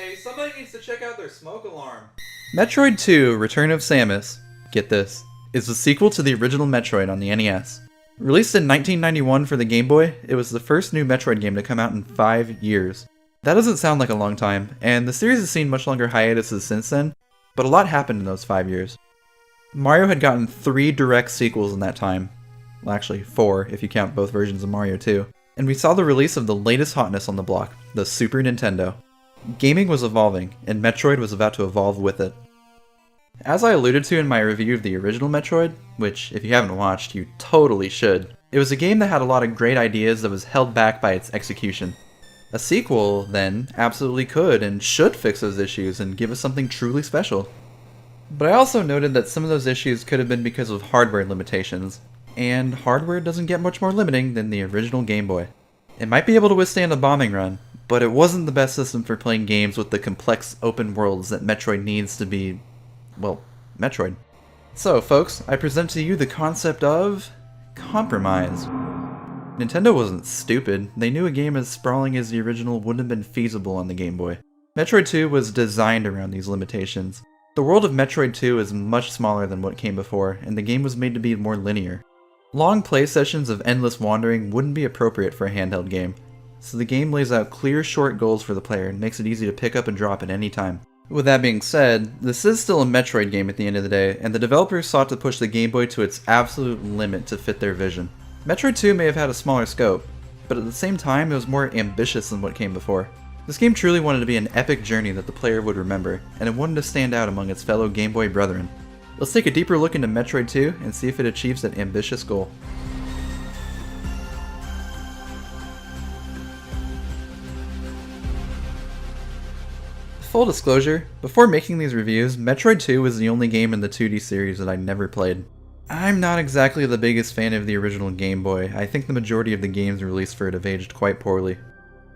Hey, somebody needs to check out their smoke alarm. Metroid II: Return of Samus, get this, is the sequel to the original Metroid on the NES. Released in 1991 for the Game Boy, it was the first new Metroid game to come out in 5 years. That doesn't sound like a long time, and the series has seen much longer hiatuses since then, but a lot happened in those 5 years. Mario had gotten 3 direct sequels in that time. Well, actually 4 if you count both versions of Mario 2. And we saw the release of the latest hotness on the block, the Super Nintendo. Gaming was evolving, and Metroid was about to evolve with it. As I alluded to in my review of the original Metroid, which if you haven't watched, you totally should, it was a game that had a lot of great ideas that was held back by its execution. A sequel, then, absolutely could and should fix those issues and give us something truly special. But I also noted that some of those issues could have been because of hardware limitations, and hardware doesn't get much more limiting than the original Game Boy. It might be able to withstand a bombing run, but it wasn't the best system for playing games with the complex open worlds that Metroid needs to be, well, Metroid. So folks, I present to you the concept of compromise. Nintendo wasn't stupid. They knew a game as sprawling as the original wouldn't have been feasible on the Game Boy. Metroid 2 was designed around these limitations. The world of Metroid 2 is much smaller than what came before, and the game was made to be more linear. Long play sessions of endless wandering wouldn't be appropriate for a handheld game, so the game lays out clear short goals for the player and makes it easy to pick up and drop at any time. With that being said, this is still a Metroid game at the end of the day, and the developers sought to push the Game Boy to its absolute limit to fit their vision. Metroid 2 may have had a smaller scope, but at the same time it was more ambitious than what came before. This game truly wanted to be an epic journey that the player would remember, and it wanted to stand out among its fellow Game Boy brethren. Let's take a deeper look into Metroid 2 and see if it achieves that ambitious goal. Full disclosure, before making these reviews, Metroid 2 was the only game in the 2D series that I never played. I'm not exactly the biggest fan of the original Game Boy. I think the majority of the games released for it have aged quite poorly.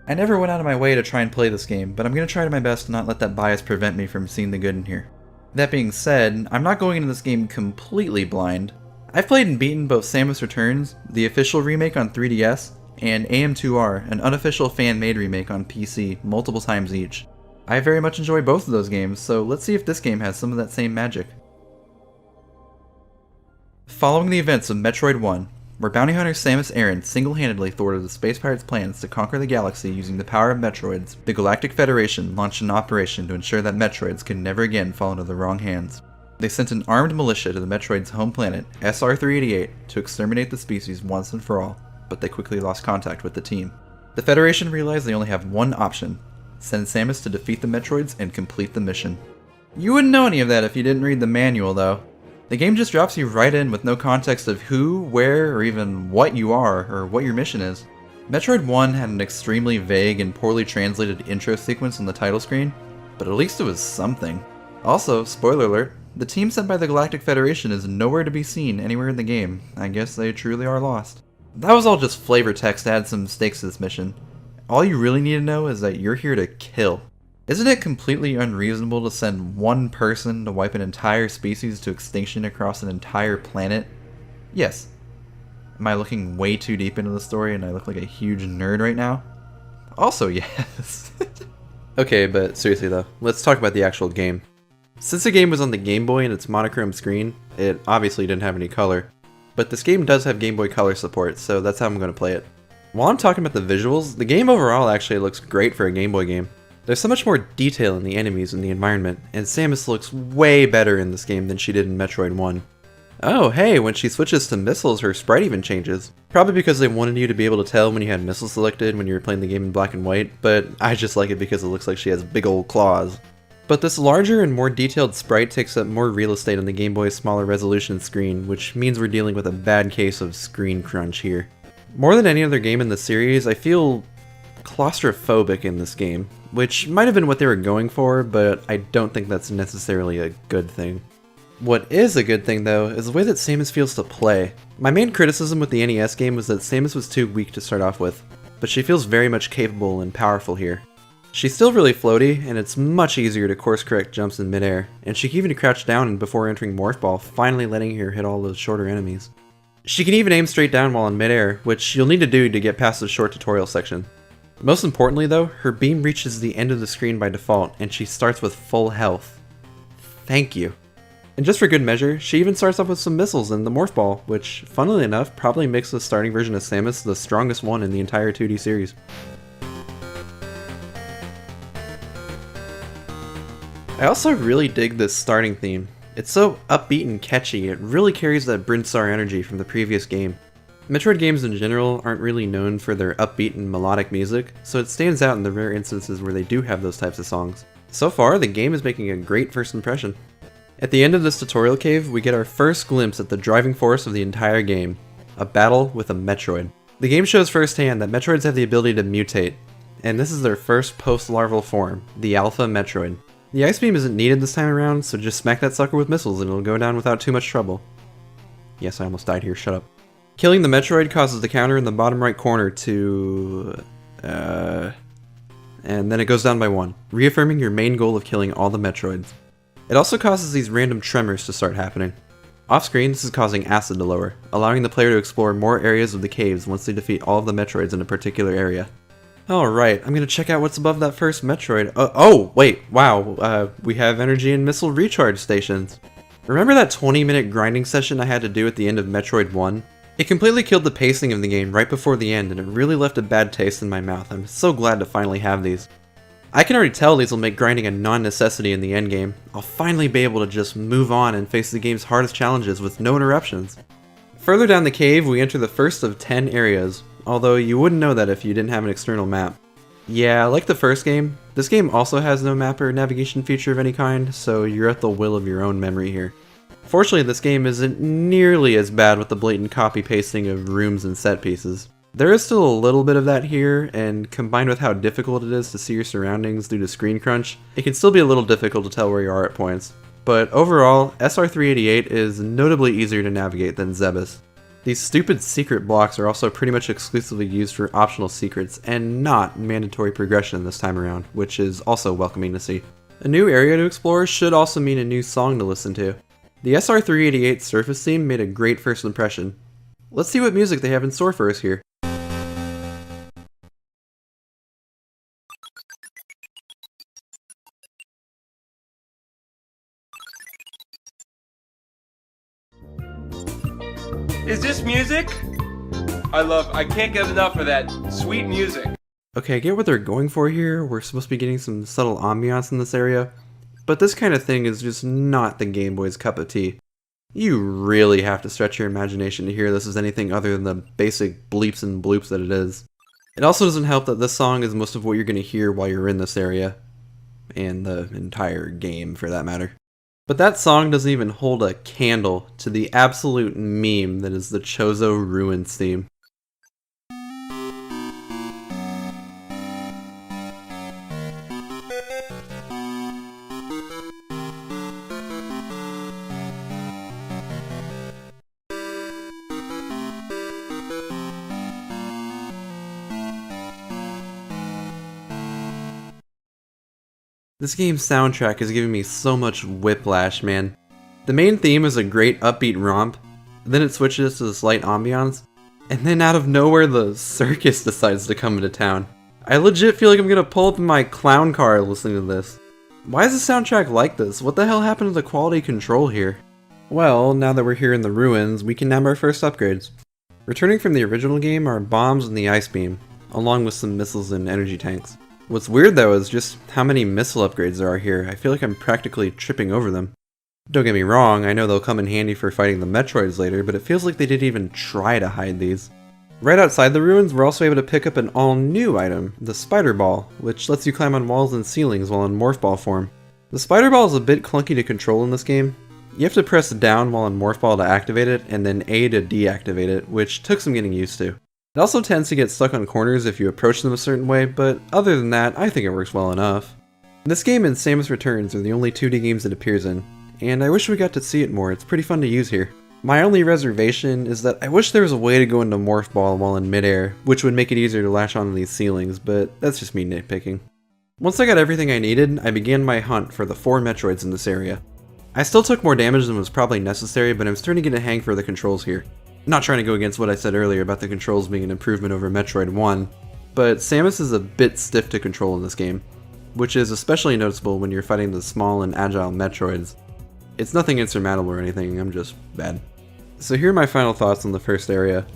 I never went out of my way to try and play this game, but I'm going to try my best to not let that bias prevent me from seeing the good in here. That being said, I'm not going into this game completely blind. I've played and beaten both Samus Returns, the official remake on 3DS, and AM2R, an unofficial fan-made remake on PC, multiple times each. I very much enjoy both of those games, so let's see if this game has some of that same magic. Following the events of Metroid 1, where bounty hunter Samus Aran single-handedly thwarted the Space Pirates' plans to conquer the galaxy using the power of Metroids, the Galactic Federation launched an operation to ensure that Metroids could never again fall into the wrong hands. They sent an armed militia to the Metroids' home planet, SR-388, to exterminate the species once and for all, but they quickly lost contact with the team. The Federation realized they only have one option: send Samus to defeat the Metroids and complete the mission. You wouldn't know any of that if you didn't read the manual, though. The game just drops you right in with no context of who, where, or even what you are, or what your mission is. Metroid 1 had an extremely vague and poorly translated intro sequence on the title screen, but at least it was something. Also, spoiler alert, the team sent by the Galactic Federation is nowhere to be seen anywhere in the game. I guess they truly are lost. That was all just flavor text to add some stakes to this mission. All you really need to know is that you're here to kill. Isn't it completely unreasonable to send one person to wipe an entire species to extinction across an entire planet? Yes. Am I looking way too deep into the story and I look like a huge nerd right now? Also yes. Okay, but seriously though, let's talk about the actual game. Since the game was on the Game Boy and its monochrome screen, it obviously didn't have any color. But this game does have Game Boy Color support, so that's how I'm going to play it. While I'm talking about the visuals, the game overall actually looks great for a Game Boy game. There's so much more detail in the enemies and the environment, and Samus looks way better in this game than she did in Metroid 1. Oh hey, when she switches to missiles, her sprite even changes. Probably because they wanted you to be able to tell when you had missiles selected when you were playing the game in black and white, but I just like it because it looks like she has big old claws. But this larger and more detailed sprite takes up more real estate on the Game Boy's smaller resolution screen, which means we're dealing with a bad case of screen crunch here. More than any other game in the series, I feel claustrophobic in this game, which might have been what they were going for, but I don't think that's necessarily a good thing. What is a good thing though, is the way that Samus feels to play. My main criticism with the NES game was that Samus was too weak to start off with, but she feels very much capable and powerful here. She's still really floaty, and it's much easier to course correct jumps in midair, and she can even crouch down before entering Morph Ball, finally letting her hit all those shorter enemies. She can even aim straight down while in midair, which you'll need to do to get past the short tutorial section. Most importantly though, her beam reaches the end of the screen by default, and she starts with full health. Thank you. And just for good measure, she even starts off with some missiles and the Morph Ball, which, funnily enough, probably makes the starting version of Samus the strongest one in the entire 2D series. I also really dig this starting theme. It's so upbeat and catchy, it really carries that Brinstar energy from the previous game. Metroid games in general aren't really known for their upbeat and melodic music, so it stands out in the rare instances where they do have those types of songs. So far, the game is making a great first impression. At the end of this tutorial cave, we get our first glimpse at the driving force of the entire game, a battle with a Metroid. The game shows firsthand that Metroids have the ability to mutate, and this is their first post-larval form, the Alpha Metroid. The Ice Beam isn't needed this time around, so just smack that sucker with missiles and it'll go down without too much trouble. Yes, I almost died here, shut up. Killing the Metroid causes the counter in the bottom right corner to... and then it goes down by 1, reaffirming your main goal of killing all the Metroids. It also causes these random tremors to start happening. Off screen, this is causing acid to lower, allowing the player to explore more areas of the caves once they defeat all of the Metroids in a particular area. Alright, I'm gonna check out what's above that first Metroid. Oh, wait, wow, we have energy and missile recharge stations. Remember that 20-minute grinding session I had to do at the end of Metroid 1? It completely killed the pacing of the game right before the end, and it really left a bad taste in my mouth. I'm so glad to finally have these. I can already tell these will make grinding a non-necessity in the endgame. I'll finally be able to just move on and face the game's hardest challenges with no interruptions. Further down the cave, we enter the first of 10 areas, although you wouldn't know that if you didn't have an external map. Yeah, like the first game, this game also has no map or navigation feature of any kind, so you're at the will of your own memory here. Fortunately, this game isn't nearly as bad with the blatant copy-pasting of rooms and set pieces. There is still a little bit of that here, and combined with how difficult it is to see your surroundings due to screen crunch, it can still be a little difficult to tell where you are at points. But overall, SR388 is notably easier to navigate than Zebus. These stupid secret blocks are also pretty much exclusively used for optional secrets, and not mandatory progression this time around, which is also welcoming to see. A new area to explore should also mean a new song to listen to. The SR388 surface theme made a great first impression. Let's see what music they have in store for us here. Is this music? I can't get enough of that sweet music. Okay, I get what they're going for here. We're supposed to be getting some subtle ambiance in this area, but this kind of thing is just not the Game Boy's cup of tea. You really have to stretch your imagination to hear this as anything other than the basic bleeps and bloops that it is. It also doesn't help that this song is most of what you're going to hear while you're in this area, and the entire game for that matter. But that song doesn't even hold a candle to the absolute meme that is the Chozo Ruins theme. This game's soundtrack is giving me so much whiplash, man. The main theme is a great upbeat romp, then it switches to the slight ambiance, and then out of nowhere the circus decides to come into town. I legit feel like I'm gonna pull up in my clown car listening to this. Why is the soundtrack like this? What the hell happened to the quality control here? Well, now that we're here in the ruins, we can nab our first upgrades. Returning from the original game are bombs and the ice beam, along with some missiles and energy tanks. What's weird though is just how many missile upgrades there are here. I feel like I'm practically tripping over them. Don't get me wrong, I know they'll come in handy for fighting the Metroids later, but it feels like they didn't even try to hide these. Right outside the ruins, we're also able to pick up an all-new item, the Spider Ball, which lets you climb on walls and ceilings while in Morph Ball form. The Spider Ball is a bit clunky to control in this game. You have to press down while in Morph Ball to activate it, and then A to deactivate it, which took some getting used to. It also tends to get stuck on corners if you approach them a certain way, but other than that, I think it works well enough. This game and Samus Returns are the only 2D games it appears in, and I wish we got to see it more. It's pretty fun to use here. My only reservation is that I wish there was a way to go into Morph Ball while in midair, which would make it easier to latch onto these ceilings, but that's just me nitpicking. Once I got everything I needed, I began my hunt for the 4 Metroids in this area. I still took more damage than was probably necessary, but I'm starting to get a hang for the controls here. Not trying to go against what I said earlier about the controls being an improvement over Metroid 1, but Samus is a bit stiff to control in this game, which is especially noticeable when you're fighting the small and agile Metroids. It's nothing insurmountable or anything, I'm just bad. So here are my final thoughts on the first area.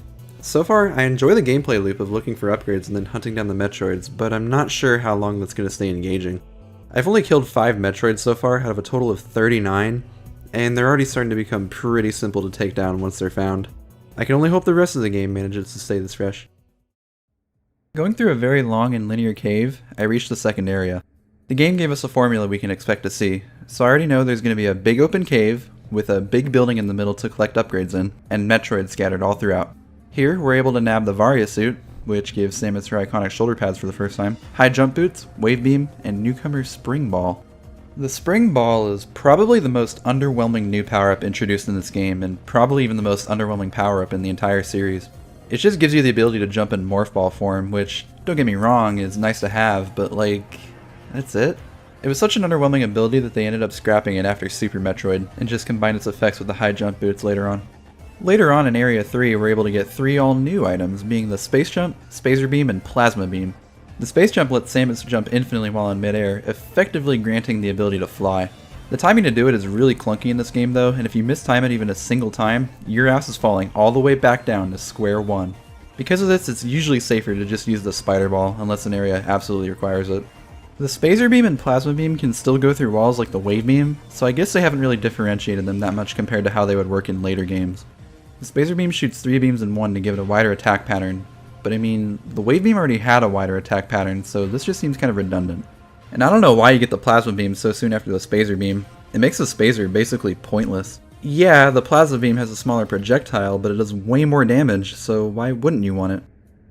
So far, I enjoy the gameplay loop of looking for upgrades and then hunting down the Metroids, but I'm not sure how long that's going to stay engaging. I've only killed 5 Metroids so far out of a total of 39, and they're already starting to become pretty simple to take down once they're found. I can only hope the rest of the game manages to stay this fresh. Going through a very long and linear cave, I reached the second area. The game gave us a formula we can expect to see, so I already know there's going to be a big open cave with a big building in the middle to collect upgrades in, and Metroids scattered all throughout. Here, we're able to nab the Varia suit, which gives Samus her iconic shoulder pads for the first time, high jump boots, wave beam, and newcomer spring ball. The spring ball is probably the most underwhelming new power-up introduced in this game, and probably even the most underwhelming power-up in the entire series. It just gives you the ability to jump in morph ball form, which, don't get me wrong, is nice to have, but like, that's it? It was such an underwhelming ability that they ended up scrapping it after Super Metroid, and just combined its effects with the high jump boots later on. Later on in Area 3, we're able to get 3 all-new items, being the Space Jump, Spacer Beam, and Plasma Beam. The Space Jump lets Samus jump infinitely while in midair, effectively granting the ability to fly. The timing to do it is really clunky in this game though, and if you mistime it even a single time, your ass is falling all the way back down to square one. Because of this, it's usually safer to just use the Spider Ball, unless an area absolutely requires it. The Spacer Beam and Plasma Beam can still go through walls like the Wave Beam, so I guess they haven't really differentiated them that much compared to how they would work in later games. The Spacer Beam shoots 3 beams in one to give it a wider attack pattern, but I mean, the Wave Beam already had a wider attack pattern, so this just seems kind of redundant. And I don't know why you get the Plasma Beam so soon after the Spacer Beam. It makes the Spacer basically pointless. Yeah, the Plasma Beam has a smaller projectile, but it does way more damage, so why wouldn't you want it?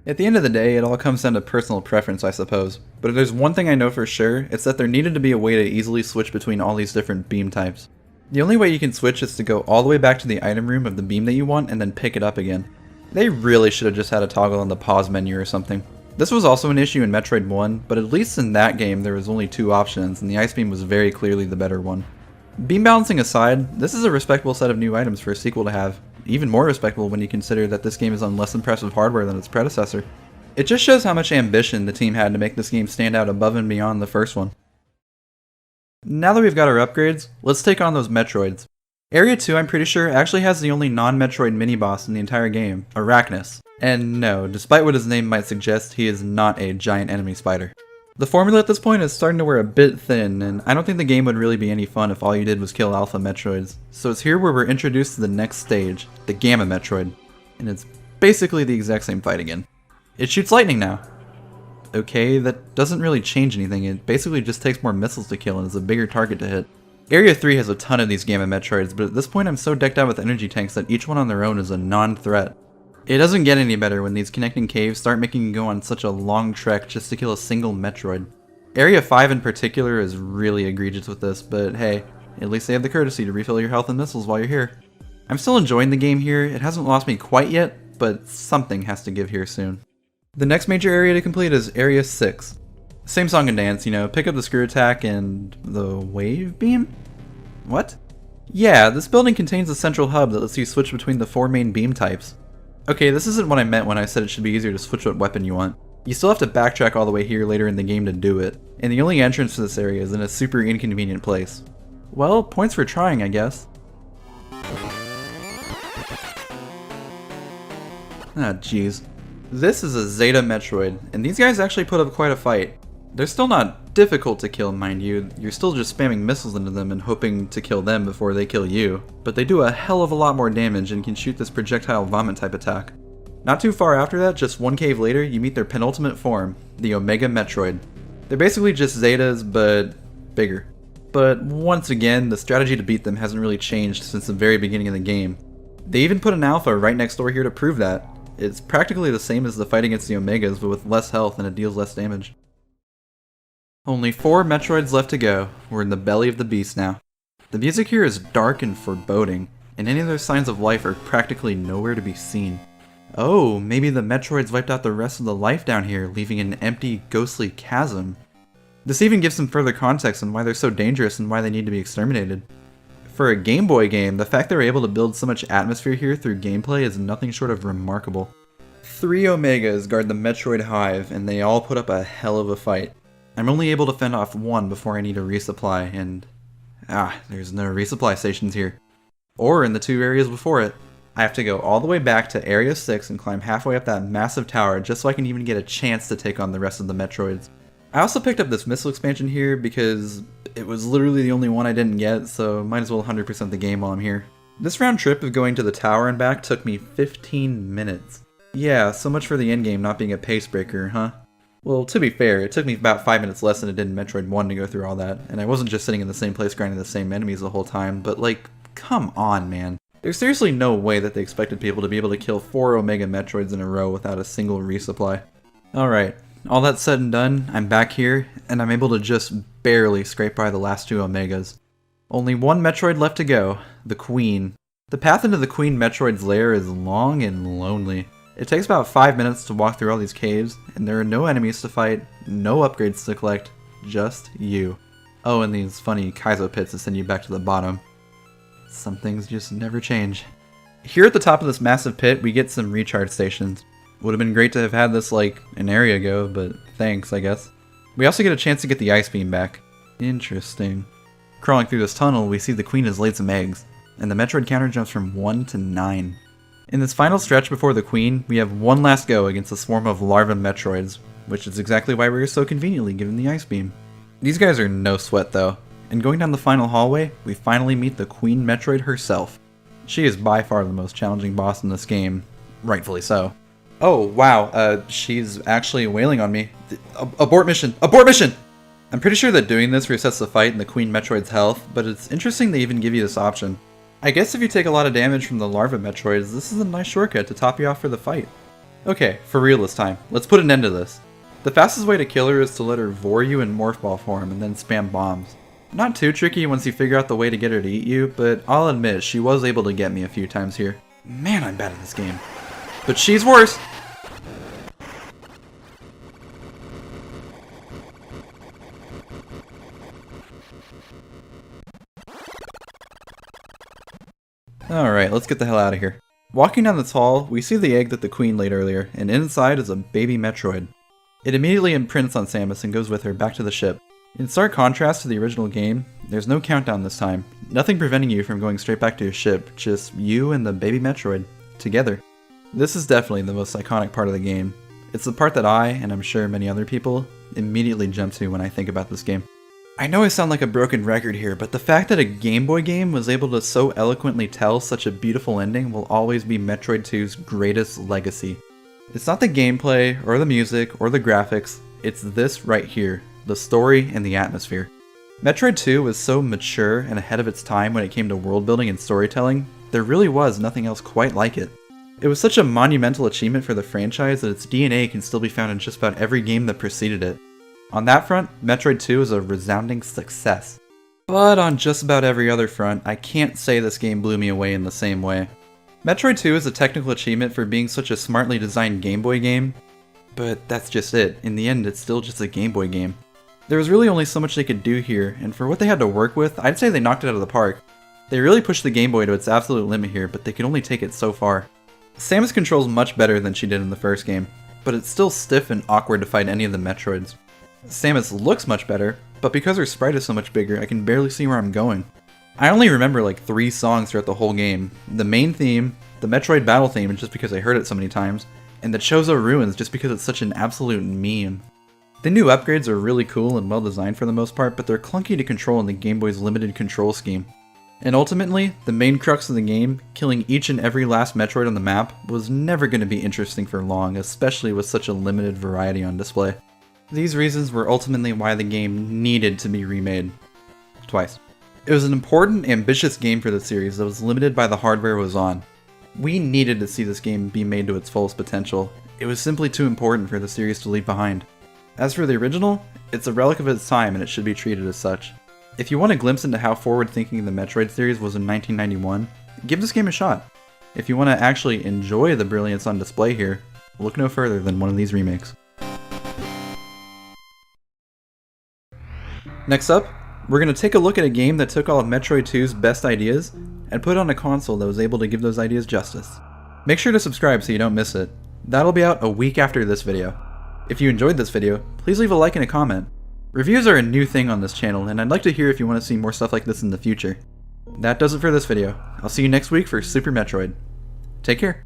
At the end of the day, it all comes down to personal preference, I suppose. But if there's one thing I know for sure, it's that there needed to be a way to easily switch between all these different beam types. The only way you can switch is to go all the way back to the item room of the beam that you want and then pick it up again. They really should have just had a toggle on the pause menu or something. This was also an issue in Metroid 1, but at least in that game there was only 2 options, and the Ice Beam was very clearly the better one. Beam balancing aside, this is a respectable set of new items for a sequel to have. Even more respectable when you consider that this game is on less impressive hardware than its predecessor. It just shows how much ambition the team had to make this game stand out above and beyond the first one. Now that we've got our upgrades, let's take on those Metroids. Area 2, I'm pretty sure, actually has the only non-Metroid mini-boss in the entire game, Arachnus. And no, despite what his name might suggest, he is not a giant enemy spider. The formula at this point is starting to wear a bit thin, and I don't think the game would really be any fun if all you did was kill Alpha Metroids. So it's here where we're introduced to the next stage, the Gamma Metroid. And it's basically the exact same fight again. It shoots lightning now. Okay, that doesn't really change anything, it basically just takes more missiles to kill and is a bigger target to hit. Area 3 has a ton of these Gamma Metroids, but at this point I'm so decked out with energy tanks that each one on their own is a non-threat. It doesn't get any better when these connecting caves start making you go on such a long trek just to kill a single Metroid. Area 5 in particular is really egregious with this, but hey, at least they have the courtesy to refill your health and missiles while you're here. I'm still enjoying the game here, it hasn't lost me quite yet, but something has to give here soon. The next major area to complete is Area 6. Same song and dance, you know, pick up the screw attack and the wave beam? What? Yeah, this building contains a central hub that lets you switch between the 4 main beam types. Okay, this isn't what I meant when I said it should be easier to switch what weapon you want. You still have to backtrack all the way here later in the game to do it, and the only entrance to this area is in a super inconvenient place. Well, points for trying, I guess. Ah, jeez. This is a Zeta Metroid, and these guys actually put up quite a fight. They're still not difficult to kill, mind you, you're still just spamming missiles into them and hoping to kill them before they kill you, but they do a hell of a lot more damage and can shoot this projectile vomit type attack. Not too far after that, just one cave later, you meet their penultimate form, the Omega Metroid. They're basically just Zetas, but bigger. But once again, the strategy to beat them hasn't really changed since the very beginning of the game. They even put an alpha right next door here to prove that. It's practically the same as the fight against the Omegas, but with less health and it deals less damage. Only 4 Metroids left to go. We're in the belly of the beast now. The music here is dark and foreboding, and any other signs of life are practically nowhere to be seen. Oh, maybe the Metroids wiped out the rest of the life down here, leaving an empty, ghostly chasm. This even gives some further context on why they're so dangerous and why they need to be exterminated. For a Game Boy game, the fact they were able to build so much atmosphere here through gameplay is nothing short of remarkable. 3 Omegas guard the Metroid Hive, and they all put up a hell of a fight. I'm only able to fend off one before I need a resupply, and there's no resupply stations here. Or in the 2 areas before it. I have to go all the way back to Area 6 and climb halfway up that massive tower just so I can even get a chance to take on the rest of the Metroids. I also picked up this missile expansion here because it was literally the only one I didn't get, so might as well 100% the game while I'm here. This round trip of going to the tower and back took me 15 minutes. Yeah, so much for the endgame not being a pace breaker, huh? Well, to be fair, it took me about 5 minutes less than it did in Metroid 1 to go through all that, and I wasn't just sitting in the same place grinding the same enemies the whole time, but like, come on, man. There's seriously no way that they expected people to be able to kill 4 Omega Metroids in a row without a single resupply. Alright, all that said and done, I'm back here, and I'm able to just barely scrape by the last 2 Omegas. Only one Metroid left to go, the Queen. The path into the Queen Metroid's lair is long and lonely. It takes about 5 minutes to walk through all these caves, and there are no enemies to fight, no upgrades to collect, just you. Oh, and these funny Kaizo pits that send you back to the bottom. Some things just never change. Here at the top of this massive pit, we get some recharge stations. Would have been great to have had this like an area ago, but thanks, I guess. We also get a chance to get the ice beam back. Interesting. Crawling through this tunnel, we see the Queen has laid some eggs, and the Metroid counter jumps from 1 to 9. In this final stretch before the Queen, we have one last go against a swarm of larva Metroids, which is exactly why we were so conveniently given the ice beam. These guys are no sweat though. And going down the final hallway, we finally meet the Queen Metroid herself. She is by far the most challenging boss in this game, rightfully so. Oh wow, she's actually wailing on me. Abort mission! Abort mission! I'm pretty sure that doing this resets the fight and the Queen Metroid's health, but it's interesting they even give you this option. I guess if you take a lot of damage from the larva Metroids, this is a nice shortcut to top you off for the fight. Okay, for real this time, let's put an end to this. The fastest way to kill her is to let her vor you in morph ball form and then spam bombs. Not too tricky once you figure out the way to get her to eat you, but I'll admit she was able to get me a few times here. Man, I'm bad at this game. But she's worse! Alright, let's get the hell out of here. Walking down this hall, we see the egg that the Queen laid earlier, and inside is a baby Metroid. It immediately imprints on Samus and goes with her back to the ship. In stark contrast to the original game, there's no countdown this time. Nothing preventing you from going straight back to your ship, just you and the baby Metroid, together. This is definitely the most iconic part of the game. It's the part that I, and I'm sure many other people, immediately jump to when I think about this game. I know I sound like a broken record here, but the fact that a Game Boy game was able to so eloquently tell such a beautiful ending will always be Metroid 2's greatest legacy. It's not the gameplay, or the music, or the graphics, it's this right here. The story and the atmosphere. Metroid 2 was so mature and ahead of its time when it came to world building and storytelling, there really was nothing else quite like it. It was such a monumental achievement for the franchise that its DNA can still be found in just about every game that preceded it. On that front, Metroid 2 is a resounding success. But on just about every other front, I can't say this game blew me away in the same way. Metroid 2 is a technical achievement for being such a smartly designed Game Boy game, but that's just it. In the end, it's still just a Game Boy game. There was really only so much they could do here, and for what they had to work with, I'd say they knocked it out of the park. They really pushed the Game Boy to its absolute limit here, but they could only take it so far. Samus controls much better than she did in the first game, but it's still stiff and awkward to fight any of the Metroids. Samus looks much better, but because her sprite is so much bigger, I can barely see where I'm going. I only remember like 3 songs throughout the whole game. The main theme, the Metroid battle theme just because I heard it so many times, and the Chozo Ruins just because it's such an absolute meme. The new upgrades are really cool and well designed for the most part, but they're clunky to control in the Game Boy's limited control scheme. And ultimately, the main crux of the game, killing each and every last Metroid on the map, was never going to be interesting for long, especially with such a limited variety on display. These reasons were ultimately why the game needed to be remade. Twice. It was an important, ambitious game for the series that was limited by the hardware it was on. We needed to see this game be made to its fullest potential. It was simply too important for the series to leave behind. As for the original, it's a relic of its time and it should be treated as such. If you want a glimpse into how forward-thinking the Metroid series was in 1991, give this game a shot. If you want to actually enjoy the brilliance on display here, look no further than one of these remakes. Next up, we're going to take a look at a game that took all of Metroid 2's best ideas and put it on a console that was able to give those ideas justice. Make sure to subscribe so you don't miss it. That'll be out a week after this video. If you enjoyed this video, please leave a like and a comment. Reviews are a new thing on this channel, and I'd like to hear if you want to see more stuff like this in the future. That does it for this video. I'll see you next week for Super Metroid. Take care.